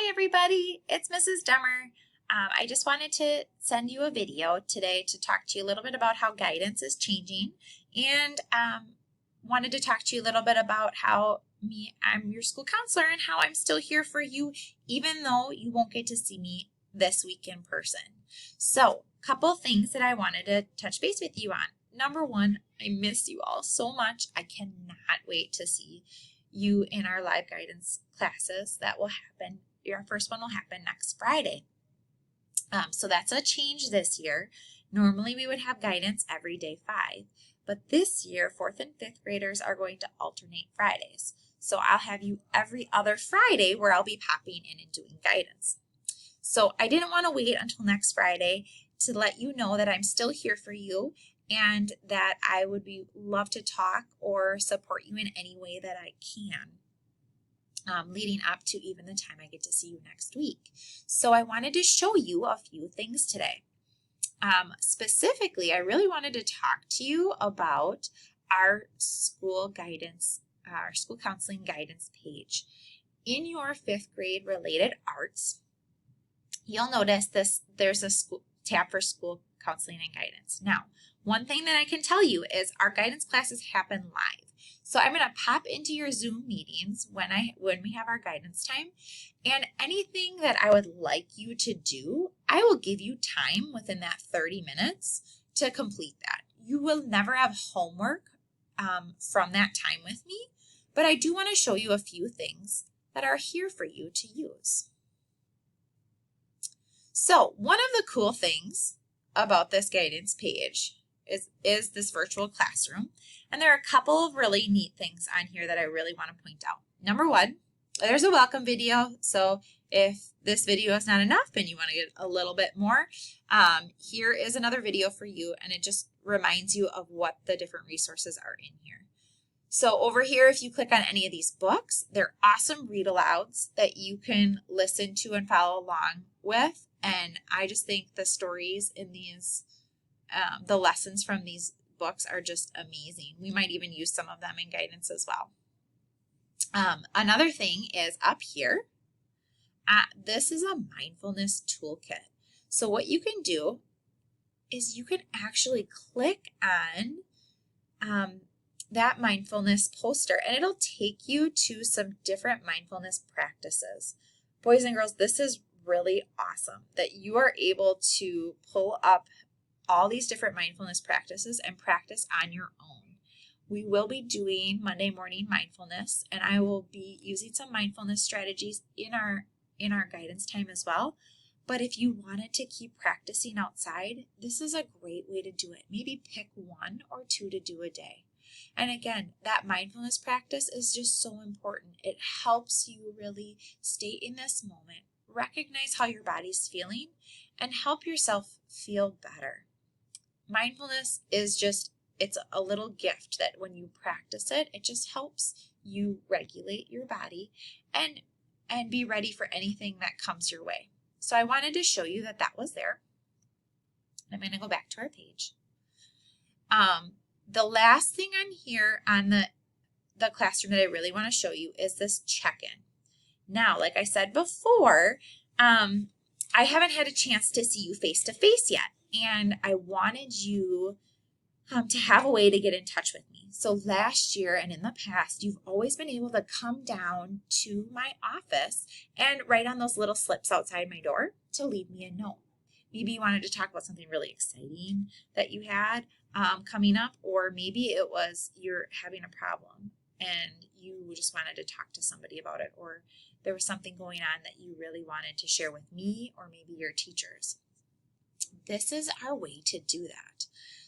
Hi everybody, it's Mrs. Dummer. I just wanted to send you a video today to talk to you a little bit about how guidance is changing and wanted to talk to you a little bit about how I'm your school counselor and how I'm still here for you even though you won't get to see me this week in person. So, a couple things that I wanted to touch base with you on. Number one, I miss you all so much. I cannot wait to see you in our live guidance classes. That will happen. Your first one will happen next Friday. So that's a change this year. Normally we would have guidance every day 5, but this year 4th and 5th graders are going to alternate Fridays. So I'll have you every other Friday where I'll be popping in and doing guidance. So I didn't want to wait until next Friday to let you know that I'm still here for you and that I would love to talk or support you in any way that I can, leading up to even the time I get to see you next week. So I wanted to show you a few things today. Specifically, I really wanted to talk to you about our school guidance, our school counseling guidance page. In your 5th grade related arts, you'll notice there's a tab for school counseling and guidance. Now, one thing that I can tell you is our guidance classes happen live. So I'm going to pop into your Zoom meetings when we have our guidance time, and anything that I would like you to do, I will give you time within that 30 minutes to complete that. You will never have homework from that time with me, but I do want to show you a few things that are here for you to use. So one of the cool things about this guidance page is this virtual classroom. And there are a couple of really neat things on here that I really want to point out. Number one, there's a welcome video. So if this video is not enough and you want to get a little bit more, here is another video for you, and it just reminds you of what the different resources are in here. So over here, if you click on any of these books, they're awesome read alouds that you can listen to and follow along with. And I just think the stories in these, the lessons from these books are just amazing. We might even use some of them in guidance as well. Another thing is up here, this is a mindfulness toolkit. So what you can do is you can actually click on that mindfulness poster, and it'll take you to some different mindfulness practices. Boys and girls, this is really awesome that you are able to pull up all these different mindfulness practices and practice on your own. We will be doing Monday morning mindfulness, and I will be using some mindfulness strategies in our guidance time as well. But if you wanted to keep practicing outside, this is a great way to do it. Maybe pick 1 or 2 to do a day. And again, that mindfulness practice is just so important. It helps you really stay in this moment, recognize how your body's feeling, and help yourself feel better. Mindfulness is just, it's a little gift that when you practice it, it just helps you regulate your body and be ready for anything that comes your way. So I wanted to show you that that was there. I'm going to go back to our page. The last thing on here on the classroom that I really want to show you is this check-in. Now, like I said before, I haven't had a chance to see you face-to-face yet, and I wanted you to have a way to get in touch with me. So last year and in the past, you've always been able to come down to my office and write on those little slips outside my door to leave me a note. Maybe you wanted to talk about something really exciting that you had coming up, or maybe it was you're having a problem and you just wanted to talk to somebody about it, or there was something going on that you really wanted to share with me or maybe your teachers. This is our way to do that.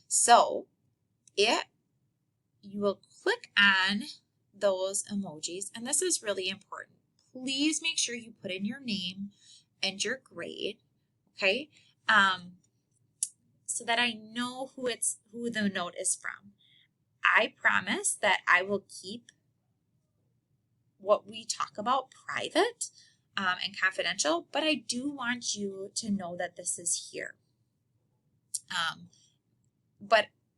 So you will click on those emojis, and this is really important. Please make sure you put in your name and your grade, okay? So that I know who the note is from. I promise that I will keep what we talk about private and confidential, but I do want you to know that this is here.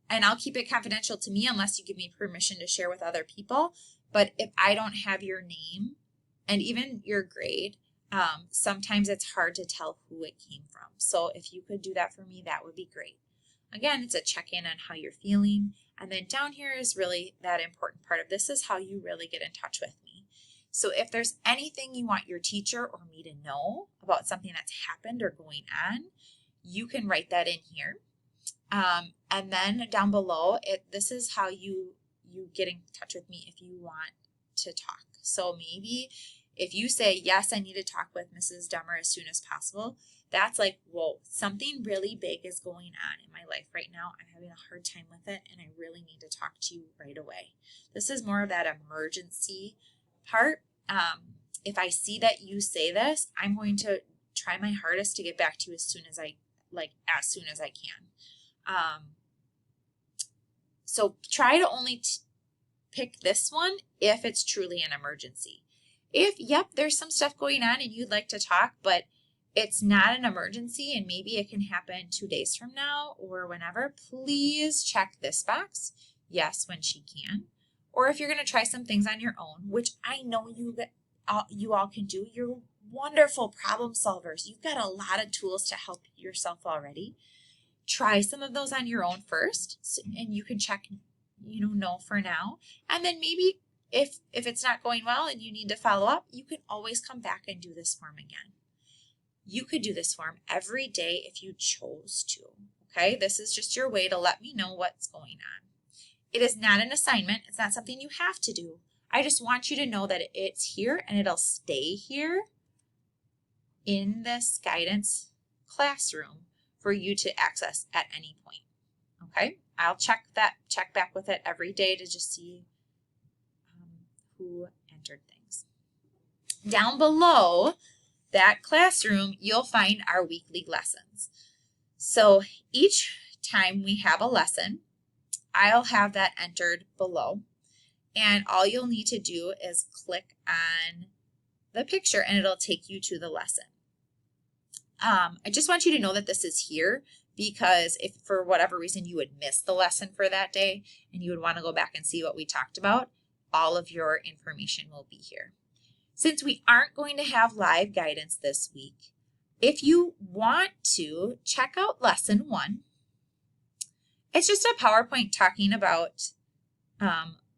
And I'll keep it confidential to me unless you give me permission to share with other people. But if I don't have your name and even your grade, Sometimes it's hard to tell who it came from. So if you could do that for me, that would be great. Again, it's a check-in on how you're feeling. And then down here is really that important part of this is how you really get in touch with me. So if there's anything you want your teacher or me to know about something that's happened or going on, you can write that in here. And then down below, this is how you get in touch with me if you want to talk. So maybe if you say, yes, I need to talk with Mrs. Dummer as soon as possible, that's like, whoa, something really big is going on in my life right now. I'm having a hard time with it, and I really need to talk to you right away. This is more of that emergency part. If I see that you say this, I'm going to try my hardest to get back to you as soon as I can. So try to only pick this one if it's truly an emergency. If, yep, there's some stuff going on and you'd like to talk, but it's not an emergency and maybe it can happen 2 days from now or whenever, please check this box. Yes, when she can. Or if you're going to try some things on your own, which I know you all can do. You're wonderful problem solvers. You've got a lot of tools to help yourself already. Try some of those on your own first, and you can check, no for now. And then maybe if it's not going well and you need to follow up, you can always come back and do this form again. You could do this form every day if you chose to, okay? This is just your way to let me know what's going on. It is not an assignment. It's not something you have to do. I just want you to know that it's here and it'll stay here in this guidance classroom for you to access at any point, okay? I'll check back with it every day to just see who entered things. Down below that classroom, you'll find our weekly lessons. So each time we have a lesson, I'll have that entered below. And all you'll need to do is click on the picture and it'll take you to the lesson. I just want you to know that this is here because if for whatever reason you would miss the lesson for that day and you would want to go back and see what we talked about, all of your information will be here. Since we aren't going to have live guidance this week, if you want to check out lesson 1, it's just a PowerPoint talking about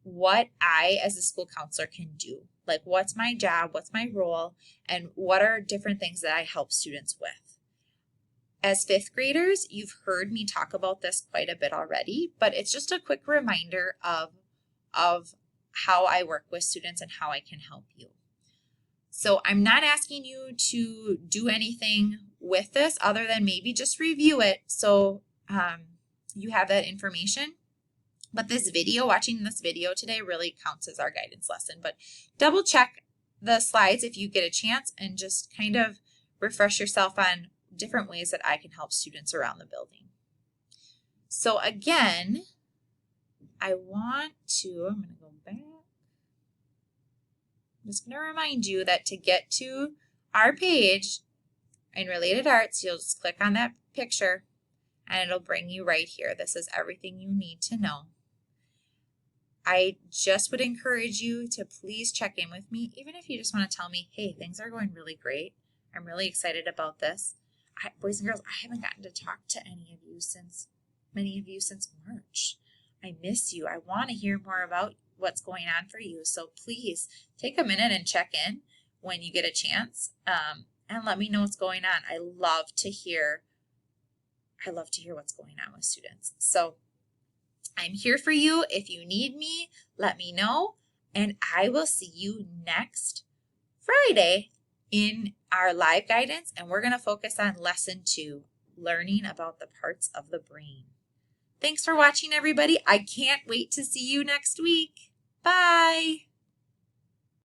what I as a school counselor can do. Like what's my job, what's my role, and what are different things that I help students with. As 5th graders, you've heard me talk about this quite a bit already, but it's just a quick reminder of how I work with students and how I can help you. So I'm not asking you to do anything with this other than maybe just review it so you have that information. But watching this video today really counts as our guidance lesson. But double check the slides if you get a chance and just kind of refresh yourself on different ways that I can help students around the building. So again, I'm going to go back. I'm just going to remind you that to get to our page in Related Arts, you'll just click on that picture and it'll bring you right here. This is everything you need to know. I just would encourage you to please check in with me, even if you just want to tell me, hey, things are going really great. I'm really excited about this. Boys and girls, I haven't gotten to talk to many of you since March. I miss you. I want to hear more about what's going on for you. So please take a minute and check in when you get a chance and let me know what's going on. I love to hear what's going on with students. So I'm here for you. If you need me, let me know. And I will see you next Friday in our live guidance. And we're going to focus on lesson 2, learning about the parts of the brain. Thanks for watching, everybody. I can't wait to see you next week. Bye.